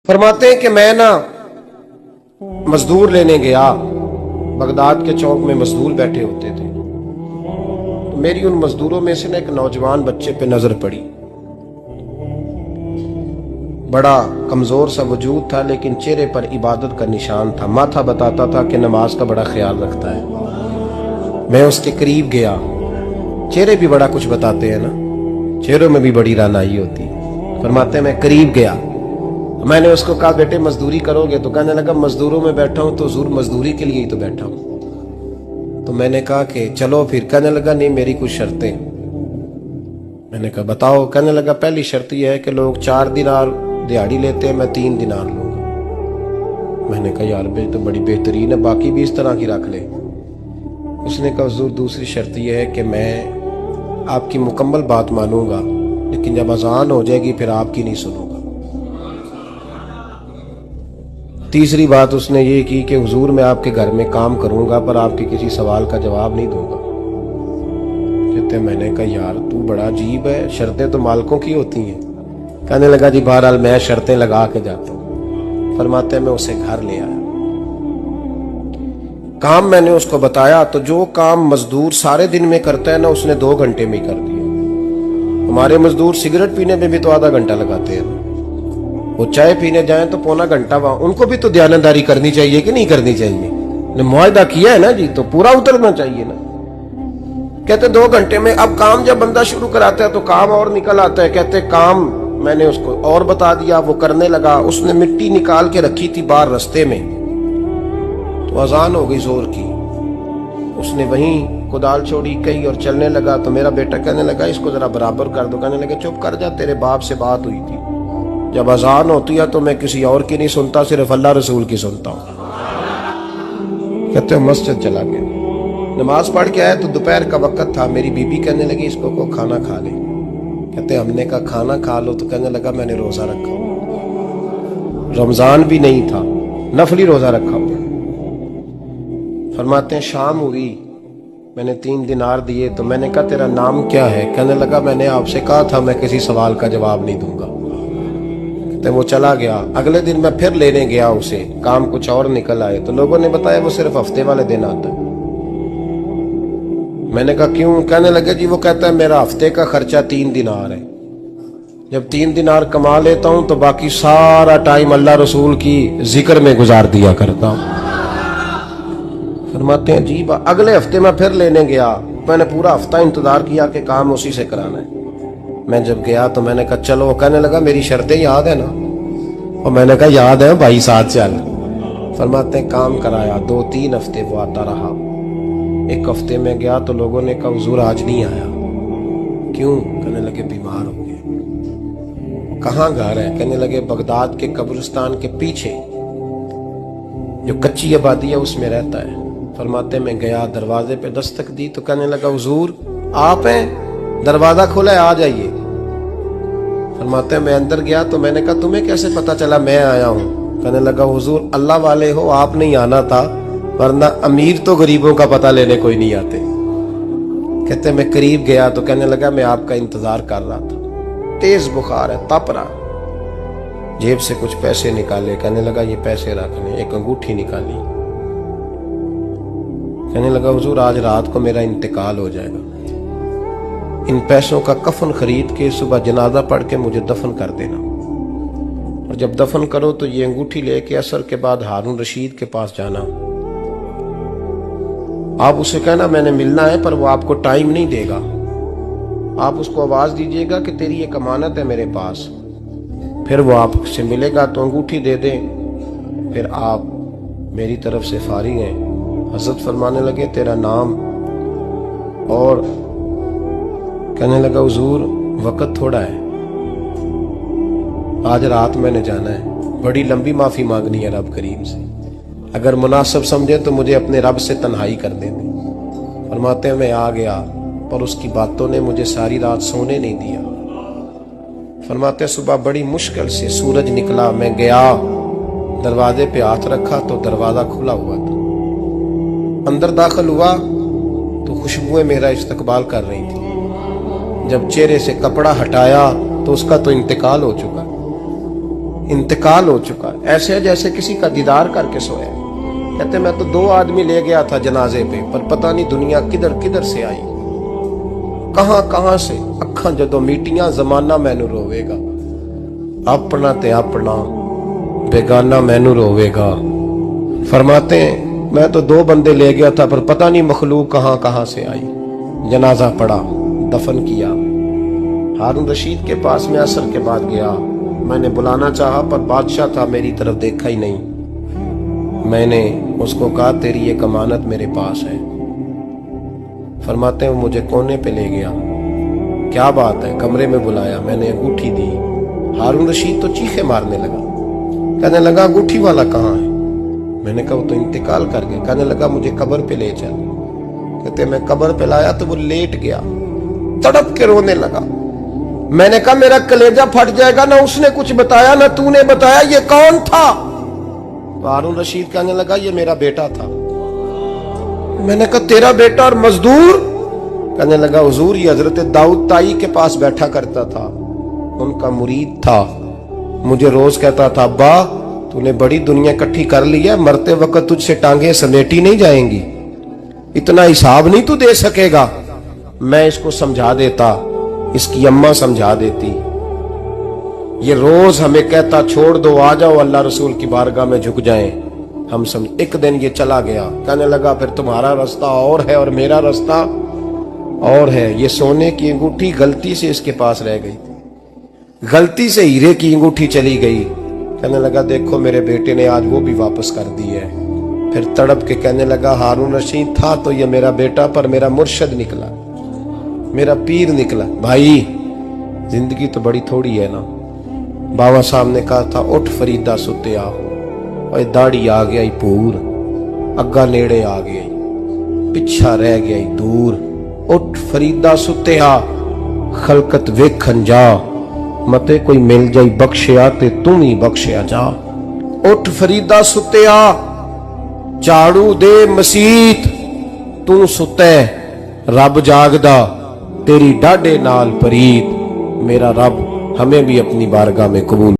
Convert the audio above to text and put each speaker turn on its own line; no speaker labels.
फरमाते हैं कि मैं ना मजदूर लेने गया, बगदाद के चौक में मजदूर बैठे होते थे। तो मेरी उन मजदूरों में से ना एक नौजवान बच्चे पे नजर पड़ी। बड़ा कमजोर सा वजूद था, लेकिन चेहरे पर इबादत का निशान था। माथा बताता था कि नमाज का बड़ा ख्याल रखता है। मैं उसके करीब गया। चेहरे भी बड़ा कुछ बताते हैं ना, चेहरों में भी बड़ी रानाई होती है। फरमाते हैं मैं करीब गया, मैंने उसको कहा बेटे मजदूरी करोगे? तो कहने लगा मजदूरों में बैठा हूं तो जरूर मजदूरी के लिए ही तो बैठा हूं। तो मैंने कहा कि चलो फिर। कहने लगा नहीं, मेरी कुछ शर्तें। मैंने कहा बताओ। कहने लगा पहली शर्त यह है कि लोग 4 दिनार दिहाड़ी लेते हैं, मैं 3 दिनार लूंगा। मैंने कहा यार बे तो बड़ी बेहतरीन है, बाकी भी इस तरह की रख ले। उसने कहा हुजूर दूसरी शर्त यह है कि मैं आपकी मुकम्मल बात मानूंगा, लेकिन जब अजान हो जाएगी फिर आपकी नहीं सुनूंगा। तीसरी बात उसने ये की कि हुजूर मैं आपके घर में काम करूंगा पर आपके किसी सवाल का जवाब नहीं दूंगा। कहते मैंने कहा यार तू बड़ा अजीब है, शर्तें तो मालिकों की होती हैं। कहने लगा जी बहरहाल मैं शर्तें लगा के जाता हूं। फरमाते मैं उसे घर ले आया, काम मैंने उसको बताया। तो जो काम मजदूर सारे दिन में करता है ना, उसने 2 घंटे में ही कर दिया। हमारे मजदूर सिगरेट पीने में भी तो आधा घंटा लगाते हैं, वो चाय पीने जाएं तो पौना घंटा। वहां उनको भी तो दयानतदारी करनी चाहिए कि नहीं करनी चाहिए? ने मुआहदा किया है ना जी, तो पूरा उतरना चाहिए ना। कहते 2 घंटे में। अब काम जब बंदा शुरू कराता है तो काम और निकल आता है। कहते काम मैंने उसको और बता दिया, वो करने लगा। उसने मिट्टी निकाल के रखी थी बाहर रास्ते में, तो अजान हो गई जोर की। उसने वहीं कुदाल छोड़ी कही और चलने लगा। तो मेरा बेटा कहने लगा इसको जरा बराबर कर दो। कहने लगा चुप कर जा, तेरे बाप से बात हुई थी, जब अजान होती है तो मैं किसी और की नहीं सुनता, सिर्फ अल्लाह रसूल की सुनता हूं। कहते मस्जिद चला गया, नमाज पढ़ के आया तो दोपहर का वक्त था। मेरी बीबी कहने लगी इसको को खाना खा ले। कहते हमने कहा खाना खा लो। तो कहने लगा मैंने रोजा रखा, रमजान भी नहीं था, नफली रोजा रखा हुआ। फरमाते हैं शाम हुई, मैंने 3 दिनार दिए। तो मैंने कहा तेरा नाम क्या है? कहने लगा मैंने आपसे कहा था मैं किसी सवाल का जवाब नहीं दूंगा। तो वो चला गया। अगले दिन मैं फिर लेने गया उसे, काम कुछ और निकल आए। तो लोगों ने बताया वो सिर्फ हफ्ते वाले दिन आता है। मैंने कहा क्यों? कहने लगे जी वो कहता है मेरा हफ्ते का खर्चा 3 दिनार है, जब 3 दिनार कमा लेता हूं तो बाकी सारा टाइम अल्लाह रसूल की जिक्र में गुजार दिया करता हूं। फरमाते हैं जी अगले हफ्ते मैं फिर लेने गया। मैंने पूरा हफ्ता इंतजार किया कि काम उसी से कराना है। मैं जब गया तो मैंने कहा चलो। कहने लगा मेरी शर्तें याद है ना? और मैंने कहा याद है भाई, साथ चल। फरमाते हैं काम कराया। 2-3 हफ्ते वो आता रहा। एक हफ्ते में गया तो लोगों ने कहा हुजूर आज नहीं आया। क्यों? कहने लगे बीमार हो गए। कहाँ घर है? कहने लगे बगदाद के कब्रिस्तान के पीछे जो कच्ची आबादी है उसमें रहता है। फरमाते मैं गया, दरवाजे पे दस्तक दी तो कहने लगा हुजूर आप हैं? दरवाजा खोला है, आ जाइए। फरमाते हैं मैं अंदर गया तो मैंने कहा तुम्हें कैसे पता चला मैं आया हूं? कहने लगा हुजूर अल्लाह वाले हो, आप नहीं आना था, वरना अमीर तो गरीबों का पता लेने कोई नहीं आते। कहते मैं करीब गया तो कहने लगा मैं आपका इंतजार कर रहा था, तेज बुखार है, तप रहा। जेब से कुछ पैसे निकाले। कहने लगा ये पैसे रखने। एक अंगूठी निकाली। कहने लगा हुजूर आज रात को मेरा इंतकाल हो जाएगा, इन पैसों का कफन खरीद के सुबह जनाजा पढ़ के मुझे दफन कर देना, और जब दफन करो तो ये अंगूठी लेके असर के बाद हारून रशीद के पास जाना। आप उसे कहना मैंने मिलना है, पर वो आपको टाइम नहीं देगा। आप उसको आवाज दीजिएगा कि तेरी एक अमानत है मेरे पास। फिर वो आपसे मिलेगा तो अंगूठी दे दे, फिर आप मेरी तरफ से फारिग हैं। हजरत फरमाने लगे तेरा नाम? और कहने लगा हुजूर वक्त थोड़ा है, आज रात मैंने जाना है, बड़ी लंबी माफी मांगनी है रब करीम से, अगर मुनासिब समझे तो मुझे अपने रब से तन्हाई कर देने। फरमाते हैं मैं आ गया, पर उसकी बातों ने मुझे सारी रात सोने नहीं दिया। फरमाते हैं सुबह बड़ी मुश्किल से सूरज निकला। मैं गया, दरवाजे पे हाथ रखा तो दरवाजा खुला हुआ था। अंदर दाखिल हुआ तो खुशबुएं मेरा इस्तकबाल कर रही थी। जब चेहरे से कपड़ा हटाया तो उसका तो इंतकाल हो चुका। इंतकाल हो चुका, ऐसे जैसे किसी का दीदार करके सोया। कहते मैं तो 2 आदमी ले गया था जनाजे पे, पर पता नहीं दुनिया किधर किधर से आई, कहां कहां से। अखा जदों मीटियां जमाना मैनू रोवेगा, अपना ते अपना बेगाना मैनू रोवेगा। फरमाते हैं मैं तो 2 बंदे ले गया था, पर पता नहीं मखलूक कहां कहां से आई। जनाजा पड़ा, दफन किया। हारून रशीद के पास में असर के बाद गया, मैंने बुलाना चाहा पर बादशाह था, मेरी तरफ देखा ही नहीं। मैंने उसको कहा तेरी एक अमानत मेरे पास है। फरमाते हैं मुझे कोने पे ले गया, क्या बात है, कमरे में बुलाया, मैंने अंगूठी दी। हारून रशीद तो चीखे मारने लगा, कहने लगा अंगूठी वाला कहाँ है? मैंने कहा वो तो इंतकाल कर गया। कहने लगा मुझे कब्र पे ले चल। कहते मैं कब्र पे लाया तो वो लेट गया, तड़प के रोने लगा। मैंने कहा मेरा कलेजा फट जाएगा, ना उसने कुछ बताया ना तूने बताया, ये कौन था? तो हारून रशीद कहने लगा ये मेरा बेटा था। मैंने कहा तेरा बेटा और मजदूर? कहने लगा हुजूर ये हजरत दाऊद ताई के पास बैठा करता था, उनका मुरीद था, मुझे रोज कहता था अब्बा तूने बड़ी दुनिया इकट्ठी कर ली है, मरते वक्त तुझसे टांगे समेटी नहीं जाएंगी, इतना हिसाब नहीं तू दे सकेगा। मैं इसको समझा देता, इसकी अम्मा समझा देती। ये रोज हमें कहता छोड़ दो, आ जाओ अल्लाह रसूल की बारगाह में झुक जाएं। हम समझ। एक दिन ये चला गया, कहने लगा फिर तुम्हारा रास्ता और है और मेरा रास्ता और है। ये सोने की अंगूठी गलती से इसके पास रह गई थी, गलती से हीरे की अंगूठी चली गई। कहने लगा देखो मेरे बेटे ने आज वो भी वापस कर दी है। फिर तड़प के कहने लगा हारून रशीद था तो ये मेरा बेटा, पर मेरा मुर्शद निकला, मेरा पीर निकला। भाई जिंदगी तो बड़ी थोड़ी है ना। बाबा साहब ने कहा था उठ फरीदा सुते आ, और दाढ़ी आ गया पूर, अग्गा नेड़े आ गया, पिछा रह गया दूर। उठ फरीदा सुते आ, खलकत वेखन जा, मते कोई मिल जाई बख्शिया ते तू ही बख्शिया जा। उठ फरीदा सुते आ, झाड़ू दे मसीत, तू सुते रब जागदा, तेरी डाडे नाल परीत। मेरा रब हमें भी अपनी बारगाह में कबूल